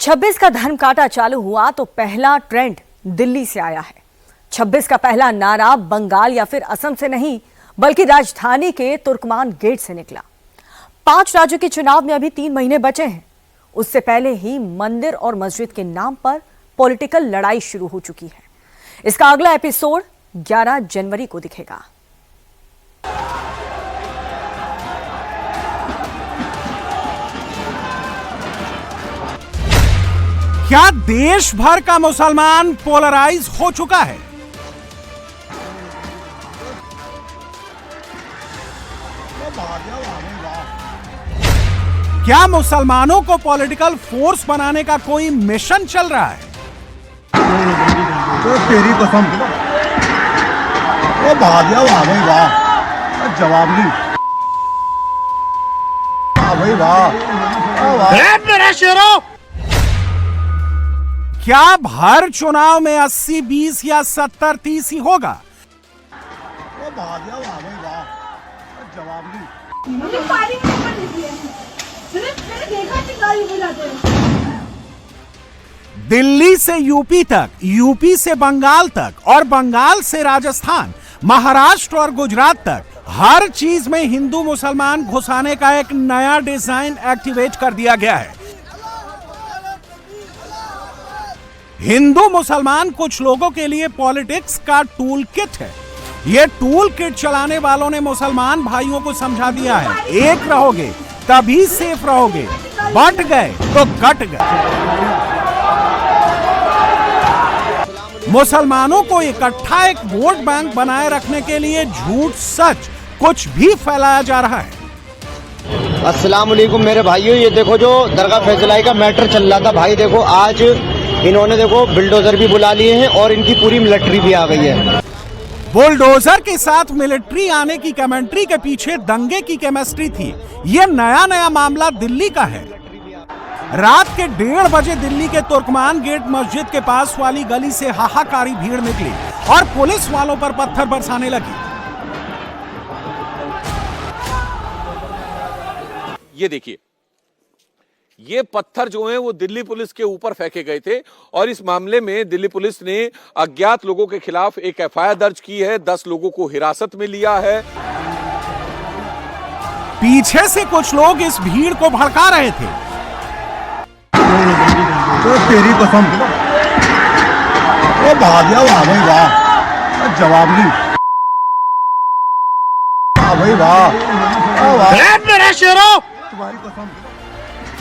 26 का धर्म कांटा चालू हुआ तो पहला ट्रेंड दिल्ली से आया है। 26 का पहला नारा बंगाल या फिर असम से नहीं बल्कि राजधानी के तुर्कमान गेट से निकला। 5 राज्यों के चुनाव में अभी 3 महीने बचे हैं। उससे पहले ही मंदिर और मस्जिद के नाम पर पॉलिटिकल लड़ाई शुरू हो चुकी है। इसका अगला एपिसोड 11 जनवरी को दिखेगा। क्या देश भर का मुसलमान पोलराइज हो चुका है? क्या मुसलमानों को पॉलिटिकल फोर्स बनाने का कोई मिशन चल रहा है? तो तेरी कसम वो भाग्या वाह जवाब नहीं भाई वाह मेरा शेरो। क्या हर चुनाव में 80-20 या 70-30 ही होगा? वो भाग्या वाह जवाब नहीं। दिल्ली से यूपी तक, यूपी से बंगाल तक और बंगाल से राजस्थान, महाराष्ट्र और गुजरात तक हर चीज में हिंदू मुसलमान घुसाने का एक नया डिजाइन एक्टिवेट कर दिया गया है। हिंदू मुसलमान कुछ लोगों के लिए पॉलिटिक्स का टूल किट है। यह टूल किट चलाने वालों ने मुसलमान भाइयों को समझा दिया है, एक रहोगे तभी सेफ रहोगे, बट गए तो कट गए। मुसलमानों को इकट्ठा एक वोट बैंक बनाए रखने के लिए झूठ सच कुछ भी फैलाया जा रहा है। अस्सलाम वालेकुम मेरे भाइयों, ये देखो जो दरगाह फैसलाई का मैटर चल रहा था भाई, देखो आज इन्होंने देखो बिल्डोजर भी बुला लिए हैं और इनकी पूरी मिलिट्री भी आ गई है। बुलडोजर के साथ मिलिट्री आने की कमेंट्री के पीछे दंगे की केमिस्ट्री थी। यह नया मामला दिल्ली का है। रात के 1:30 बजे दिल्ली के तुर्कमान गेट मस्जिद के पास वाली गली से हाहाकारी भीड़ निकली और पुलिस वालों पर पत्थर बरसाने लगी। ये देखिए, ये पत्थर जो हैं वो दिल्ली पुलिस के ऊपर फेंके गए थे और इस मामले में दिल्ली पुलिस ने अज्ञात लोगों के खिलाफ एक एफआईआर दर्ज की है। 10 लोगों को हिरासत में लिया है। पीछे से कुछ लोग इस भीड़ को भड़का रहे थे। तो तेरी कसम वो भाग्या वाह जवाब नहीं भाई वाह मेरा शेरो। तुम्हारी कसम।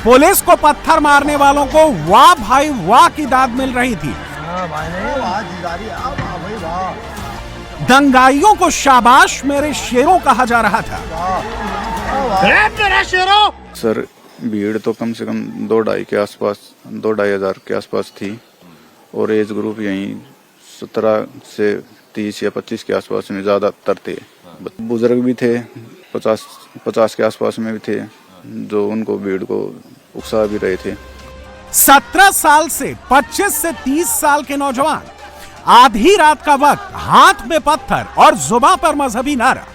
पुलिस को पत्थर मारने वालों को वाह भाई वाह की दाद मिल रही थी। दंगाइयों को शाबाश मेरे शेरों कहा जा रहा था। मेरा शेरों। सर भीड़ तो कम से कम 2-2.5 के आसपास, 2-2.5 हजार के आसपास थी और एज ग्रुप यहीं 17 से 30 या 25 के आसपास में ज्यादातर थे। बुजुर्ग भी थे, 50 के आसपास में भी थे जो उनको भीड़ को उकसा भी रहे थे। 17 साल से 25 से 30 साल के नौजवान, आधी रात का वक्त, हाथ में पत्थर और जुबां पर मजहबी नारा।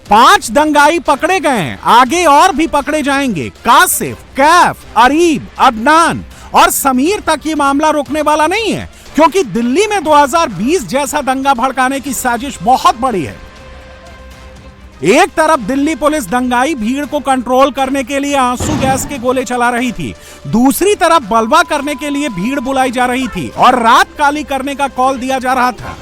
पांच दंगाई पकड़े गए हैं, आगे और भी पकड़े जाएंगे। कासिफ, कैफ, अरीब, अदनान और समीर तक ये मामला रुकने वाला नहीं है, क्योंकि दिल्ली में 2020 जैसा दंगा भड़काने की साजिश बहुत बड़ी है। एक तरफ दिल्ली पुलिस दंगाई भीड़ को कंट्रोल करने के लिए आंसू गैस के गोले चला रही थी, दूसरी तरफ बलवा करने के लिए भीड़ बुलाई जा रही थी और रात काली करने का कॉल दिया जा रहा था।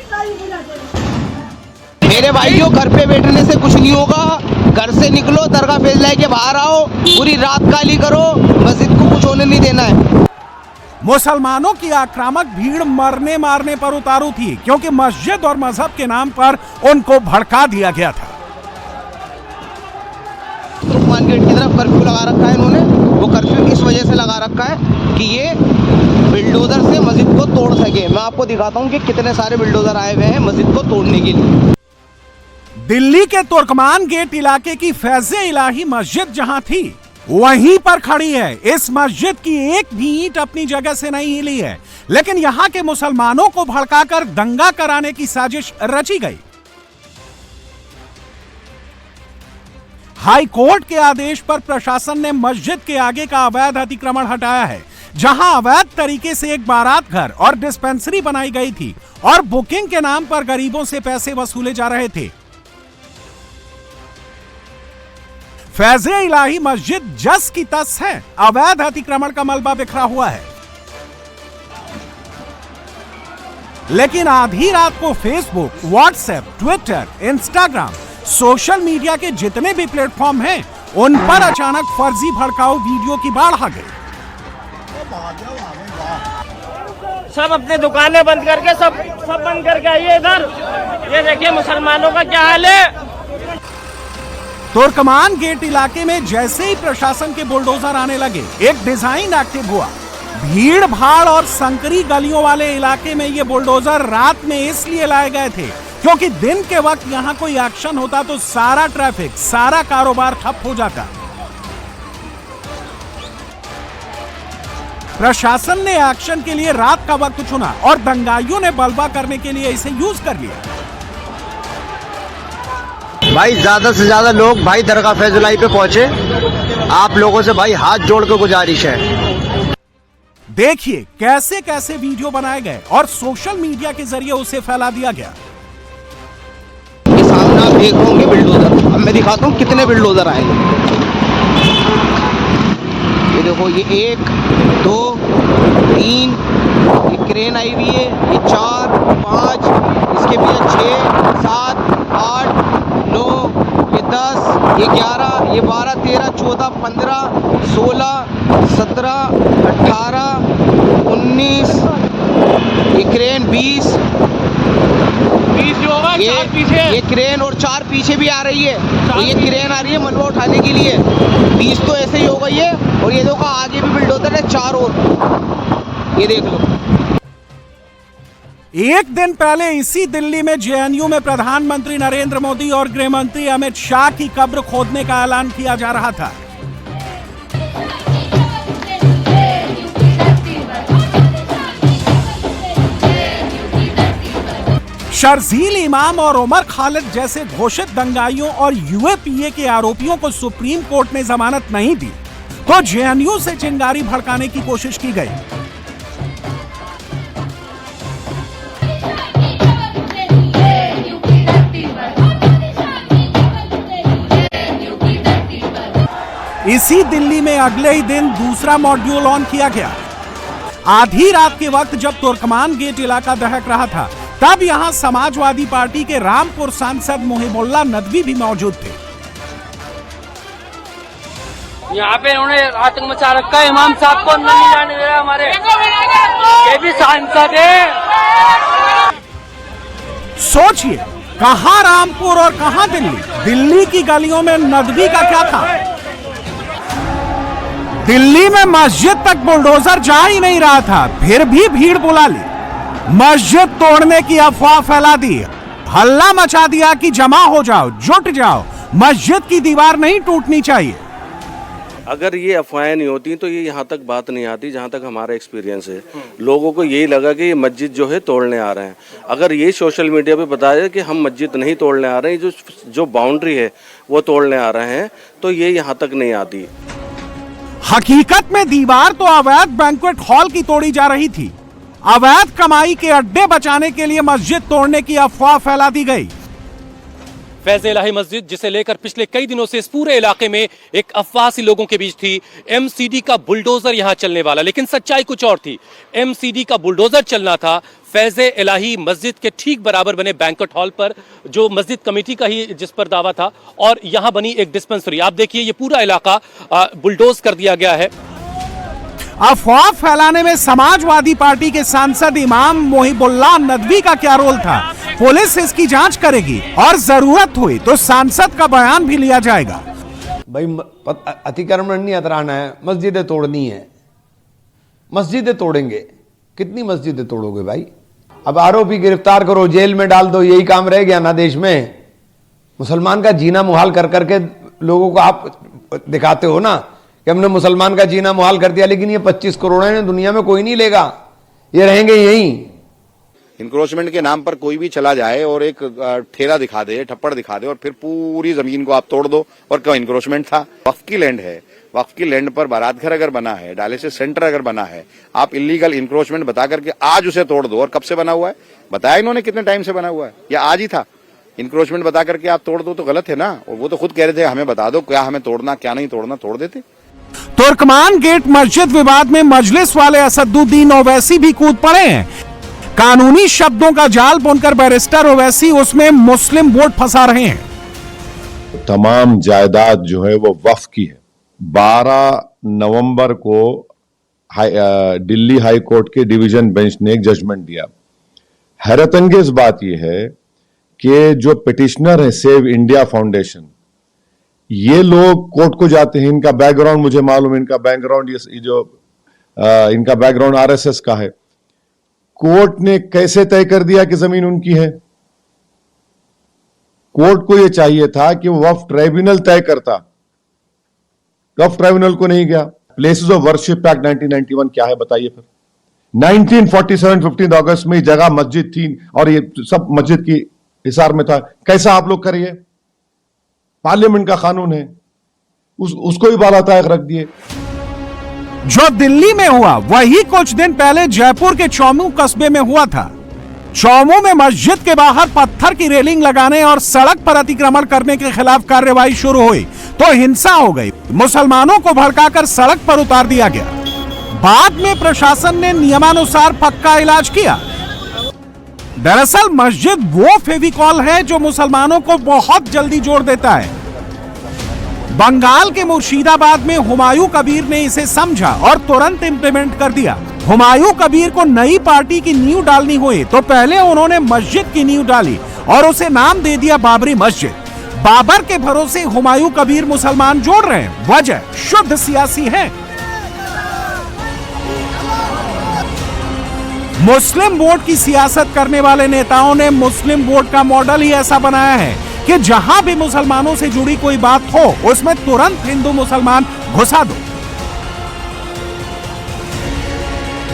मेरे भाइयों, घर पे बैठने से कुछ नहीं होगा। घर से निकलो, दरगाह फैसलाई के बाहर आओ, पूरी रात काली करो, मस्जिद को कुछ होने नहीं देना है। मुसलमानों की आक्रामक भीड़ मरने मारने पर उतारू थी, क्योंकि मस्जिद और मजहब के नाम पर उनको भड़का दिया गया था। तुर्कमान गेट की तरफ कर्फ्यू लगा रखा है इन्होंने। वो कर्फ्यू इस वजह से लगा रखा है कि ये बिल्डोजर से मस्जिद को तोड़ सके। मैं आपको दिखाता हूँ कि कितने सारे बिल्डोजर आए हुए हैं मस्जिद को तोड़ने के लिए। दिल्ली के तुर्कमान गेट इलाके की फैज़े इलाही मस्जिद जहां थी, वहीं पर खड़ी है। इस मस्जिद की एक भी ईंट अपनी जगह से नहीं हिली है, लेकिन यहां के मुसलमानों को भड़काकर दंगा कराने की साजिश रची गई। हाई कोर्ट के आदेश पर प्रशासन ने मस्जिद के आगे का अवैध अतिक्रमण हटाया है, जहां अवैध तरीके से एक बारात घर और डिस्पेंसरी बनाई गई थी और बुकिंग के नाम पर गरीबों से पैसे वसूले जा रहे थे। फैज़े इलाही मस्जिद जस की तस है, अवैध अतिक्रमण का मलबा बिखरा हुआ है। लेकिन आधी रात को Facebook, WhatsApp, Twitter, Instagram, social media के जितने भी प्लेटफॉर्म हैं, उन पर अचानक फर्जी भड़काऊ वीडियो की बाढ़ आ गई। सब अपने दुकानें बंद करके सब बंद करके आइए इधर। ये देखिए मुसलमानों का क्या हाल है। तुर्कमान गेट इलाके में जैसे ही प्रशासन के बुलडोजर आने लगे, एक डिजाइन एक्टिव हुआ। भीड़ भाड़ और संकरी गलियों वाले इलाके में ये बुलडोजर रात में इसलिए लाए गए थे क्योंकि दिन के वक्त यहां कोई एक्शन होता तो सारा ट्रैफिक, सारा कारोबार ठप हो जाता। प्रशासन ने एक्शन के लिए रात का वक्त चुना और दंगाइयों ने बलवा करने के लिए इसे यूज कर लिया। भाई ज्यादा से ज्यादा लोग भाई दरगाह फैजुलाई पे पहुंचे। आप लोगों से भाई हाथ जोड़ के गुजारिश है। देखिए कैसे कैसे वीडियो बनाए गए और सोशल मीडिया के जरिए उसे फैला दिया गया। ये सामने आप देख होंगे बिल्डोजर। अब मैं दिखाता हूँ कितने बिल्डोजर आए। ये देखो, ये 1 2 3, ये क्रेन आई हुई है, ये 4 5, इसके पीछे 6 7 8 9, ये 10, ये 11, ये 12 13 14 15 16 17 18 19, ये क्रेन 20 जो होगा, ये क्रेन और 4 पीछे भी आ रही है। तो ये क्रेन आ रही है मलबा उठाने के लिए। 20 तो ऐसे ही हो गई है। और ये देखो आगे भी बिल्डोजर है 4 और, ये देख लो। एक दिन पहले इसी दिल्ली में जेएनयू में प्रधानमंत्री नरेंद्र मोदी और गृह मंत्री अमित शाह की कब्र खोदने का ऐलान किया जा रहा था। शर्जील इमाम और उमर खालिद जैसे घोषित दंगाइयों और यूएपीए के आरोपियों को सुप्रीम कोर्ट ने जमानत नहीं दी तो जेएनयू से चिंगारी भड़काने की कोशिश की गई। इसी दिल्ली में अगले ही दिन दूसरा मॉड्यूल ऑन किया गया। आधी रात के वक्त जब तुर्कमान गेट इलाका दहक रहा था, तब यहां समाजवादी पार्टी के रामपुर सांसद मुहिबुल्लाह नदवी भी मौजूद थे। यहाँ पे उन्होंने आतंक मचा रखा है। इमाम साहब को नहीं जाने दे रहा हमारे, ये भी सांसद है। सोचिए, कहां रामपुर और कहां दिल्ली। दिल्ली की गलियों में नदवी का क्या था। दिल्ली में मस्जिद तक बुलडोजर जा ही नहीं रहा था, फिर भी भीड़ बुला ली। मस्जिद तोड़ने की अफवाह फैला दी, हल्ला मचा दिया कि जमा हो जाओ, जुट जाओ, मस्जिद की दीवार नहीं टूटनी चाहिए। अगर ये अफवाहें नहीं होती तो ये यहाँ तक बात नहीं आती। जहाँ तक हमारा एक्सपीरियंस है, लोगों को यही लगा कि ये मस्जिद जो है तोड़ने आ रहे हैं। अगर ये सोशल मीडिया पे बताया कि हम मस्जिद नहीं तोड़ने आ रहे हैं, जो बाउंड्री है वो तोड़ने आ रहे हैं, तो ये यहाँ तक नहीं आती। हकीकत में दीवार तो अवैध बैंक्वेट हॉल की तोड़ी जा रही थी। अवैध कमाई के अड्डे बचाने के लिए मस्जिद तोड़ने की अफवाह फैला दी गई। फैज़े इलाही मस्जिद, जिसे लेकर पिछले कई दिनों से इस पूरे इलाके में एक अफवाह सी लोगों के बीच थी। एमसीडी का बुलडोजर यहां चलने वाला, लेकिन सच्चाई कुछ और थी। एमसीडी का बुलडोजर चलना था फैज़े इलाही मस्जिद के ठीक बराबर बने बैंक्वेट हॉल पर, जो मस्जिद कमेटी का ही जिस पर दावा था, और यहां बनी एक डिस्पेंसरी। आप देखिए, ये पूरा इलाका बुलडोज कर दिया गया है। अफवाह फैलाने में समाजवादी पार्टी के सांसद इमाम मुहिबुल्लाह नदवी का क्या रोल था? पुलिस इसकी जांच करेगी और जरूरत हुई तो सांसद का बयान भी लिया जाएगा। भाई अतिक्रमण नहीं हटाना है, मस्जिदें तोड़नी है। मस्जिदें तोड़ेंगे, कितनी मस्जिदें तोड़ोगे भाई? अब आरोपी गिरफ्तार करो, जेल में डाल दो, यही काम रह गया ना देश में। मुसलमान का जीना मुहाल कर करके लोगों को आप दिखाते हो ना कि हमने मुसलमान का जीना मुहाल कर दिया, लेकिन ये 25 करोड़ है, दुनिया में कोई नहीं लेगा, ये रहेंगे यहीं। इंक्रोचमेंट के नाम पर कोई भी चला जाए और एक ठेला दिखा दे, ठप्पड़ दिखा दे और फिर पूरी जमीन को आप तोड़ दो और क्या इंक्रोचमेंट था? वक्फ की लैंड है, वक्फ की लैंड पर बारात घर अगर बना है, डायलिसिस सेंटर अगर बना है, आप इलीगल इंक्रोचमेंट बता करके आज उसे तोड़ दो। और कब से बना हुआ है बताया इन्होंने? कितने टाइम से बना हुआ है या आज ही था? इंक्रोचमेंट बता करके आप तोड़ दो तो गलत है ना। और वो तो खुद कह रहे थे हमें बता दो क्या हमें तोड़ना क्या नहीं तोड़ना, तोड़ देते। तुर्कमान गेट मस्जिद विवाद में मजलिस वाले असदुद्दीन ओवैसी भी कूद पड़े हैं। कानूनी शब्दों का जाल बुनकर बैरिस्टर ओवैसी उसमें मुस्लिम वोट फंसा रहे हैं। तमाम जायदाद जो है वो वक्फ की है। 12 नवंबर को दिल्ली हाई कोर्ट के डिवीजन बेंच ने एक जजमेंट दिया। हैरतअंगेज बात यह है कि जो पिटिशनर है सेव इंडिया फाउंडेशन, ये लोग कोर्ट को जाते हैं, इनका बैकग्राउंड मुझे मालूम है, इनका बैकग्राउंड इनका बैकग्राउंड आरएसएस का है। कोर्ट ने कैसे तय कर दिया कि जमीन उनकी है? कोर्ट को यह चाहिए था कि वक्फ ट्राइब्यूनल तय करता, वक्फ ट्राइब्यूनल को नहीं गया। प्लेसेस ऑफ वर्शिप एक्ट 1991 क्या है बताइए फिर? 1947 15 अगस्त में जगह मस्जिद थी और ये सब मस्जिद की हिसार में था। कैसा आप लोग करिए? पार्लियामेंट का कानून है, उसको भी बालातायक रख दिए। जो दिल्ली में हुआ वही कुछ दिन पहले जयपुर के चौमू कस्बे में हुआ था। चौमू में मस्जिद के बाहर पत्थर की रेलिंग लगाने और सड़क पर अतिक्रमण करने के खिलाफ कार्रवाई शुरू हुई तो हिंसा हो गई। मुसलमानों को भड़काकर सड़क पर उतार दिया गया। बाद में प्रशासन ने नियमानुसार पक्का इलाज किया। दरअसल मस्जिद वो फेविकॉल है जो मुसलमानों को बहुत जल्दी जोड़ देता है। बंगाल के मुर्शिदाबाद में हुमायूं कबीर ने इसे समझा और तुरंत इंप्लीमेंट कर दिया। हुमायूं कबीर को नई पार्टी की नींव डालनी हुई तो पहले उन्होंने मस्जिद की नींव डाली और उसे नाम दे दिया बाबरी मस्जिद। बाबर के भरोसे हुमायूं कबीर मुसलमान जोड़ रहे हैं, वजह शुद्ध सियासी है। मुस्लिम वोट की सियासत करने वाले नेताओं ने मुस्लिम वोट का मॉडल ही ऐसा बनाया है कि जहां भी मुसलमानों से जुड़ी कोई बात हो उसमें तुरंत हिंदू मुसलमान घुसा दो।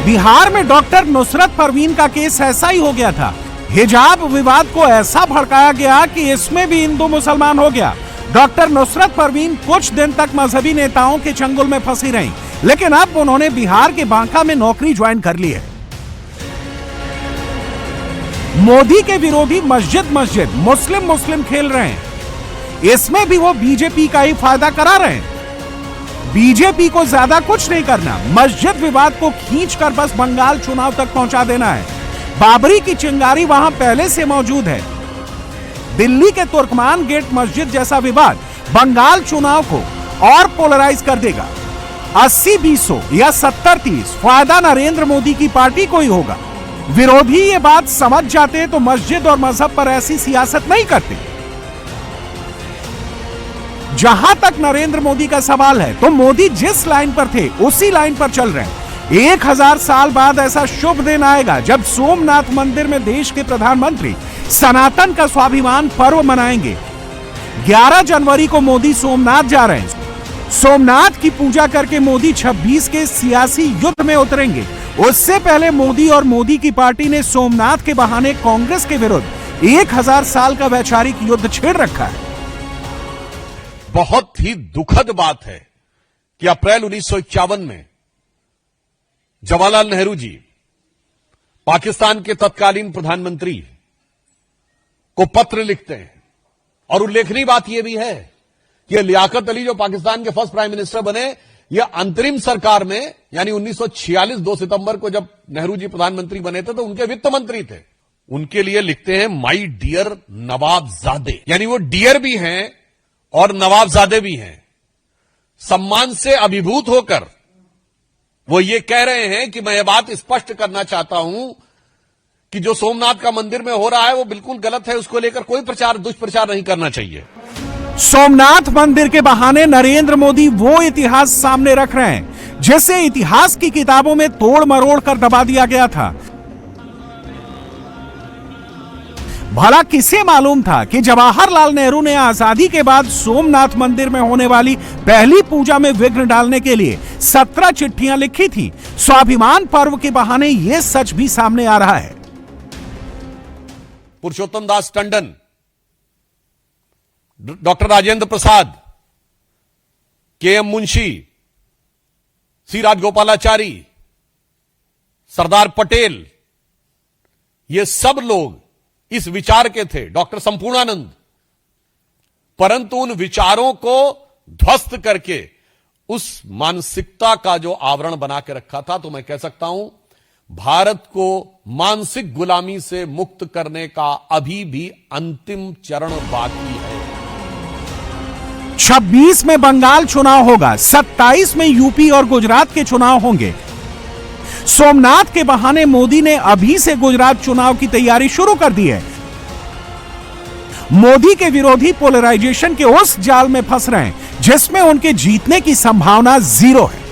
बिहार में डॉक्टर नुसरत परवीन का केस ऐसा ही हो गया था। हिजाब विवाद को ऐसा भड़काया गया कि इसमें भी हिंदू मुसलमान हो गया। डॉक्टर नुसरत परवीन कुछ दिन तक मजहबी नेताओं के चंगुल में फंसी रहीं, लेकिन अब उन्होंने बिहार के बांका में नौकरी ज्वाइन कर ली है। मोदी के विरोधी मस्जिद मस्जिद मुस्लिम मुस्लिम खेल रहे हैं। इसमें भी वो बीजेपी का ही फायदा करा रहे हैं। बीजेपी को ज्यादा कुछ नहीं करना, मस्जिद विवाद को खींचकर बस बंगाल चुनाव तक पहुंचा देना है। बाबरी की चिंगारी वहां पहले से मौजूद है। दिल्ली के तुर्कमान गेट मस्जिद जैसा विवाद बंगाल चुनाव को और पोलराइज कर देगा। 80-20 या 70-30 फायदा नरेंद्र मोदी की पार्टी को ही होगा। विरोधी ये बात समझ जाते तो मस्जिद और मजहब पर ऐसी सियासत नहीं करते। जहां तक नरेंद्र मोदी का सवाल है तो मोदी जिस लाइन पर थे उसी लाइन पर चल रहे हैं। 1000 साल बाद ऐसा शुभ दिन आएगा जब सोमनाथ मंदिर में देश के प्रधानमंत्री सनातन का स्वाभिमान पर्व मनाएंगे। 11 जनवरी को मोदी सोमनाथ जा रहे हैं। सोमनाथ की पूजा करके मोदी 26 के सियासी युद्ध में उतरेंगे। उससे पहले मोदी और मोदी की पार्टी ने सोमनाथ के बहाने कांग्रेस के विरुद्ध 1000 साल का वैचारिक युद्ध छेड़ रखा है। बहुत ही दुखद बात है कि अप्रैल 1951 में जवाहरलाल नेहरू जी पाकिस्तान के तत्कालीन प्रधानमंत्री को पत्र लिखते हैं और उल्लेखनीय बात यह भी है कि लियाकत अली जो पाकिस्तान के फर्स्ट प्राइम मिनिस्टर बने, यह अंतरिम सरकार में यानी 1946 2 सितंबर को जब नेहरू जी प्रधानमंत्री बने थे तो उनके वित्त मंत्री थे। उनके लिए लिखते हैं माई डियर नवाबजादे, यानी वो डियर भी हैं और नवाबजादे भी हैं। सम्मान से अभिभूत होकर वो ये कह रहे हैं कि मैं ये बात स्पष्ट करना चाहता हूं कि जो सोमनाथ का मंदिर में हो रहा है वो बिल्कुल गलत है, उसको लेकर कोई प्रचार दुष्प्रचार नहीं करना चाहिए। सोमनाथ मंदिर के बहाने नरेंद्र मोदी वो इतिहास सामने रख रहे हैं जिसे इतिहास की किताबों में तोड़ मरोड़ कर दबा दिया गया था। भला किसे मालूम था कि जवाहरलाल नेहरू ने आजादी के बाद सोमनाथ मंदिर में होने वाली पहली पूजा में विघ्न डालने के लिए 17 चिट्ठियां लिखी थी। स्वाभिमान पर्व के बहाने यह सच भी सामने आ रहा है। पुरुषोत्तम दास टंडन, डॉक्टर राजेंद्र प्रसाद, के.एम. मुंशी, सी राजगोपालाचारी, सरदार पटेल, ये सब लोग इस विचार के थे, डॉक्टर संपूर्णानंद, परंतु उन विचारों को ध्वस्त करके उस मानसिकता का जो आवरण बना के रखा था, तो मैं कह सकता हूं भारत को मानसिक गुलामी से मुक्त करने का अभी भी अंतिम चरण बाकी है। 26 में बंगाल चुनाव होगा, 27 में यूपी और गुजरात के चुनाव होंगे। सोमनाथ के बहाने मोदी ने अभी से गुजरात चुनाव की तैयारी शुरू कर दी है। मोदी के विरोधी पोलराइजेशन के उस जाल में फंस रहे हैं जिसमें उनके जीतने की संभावना 0 है।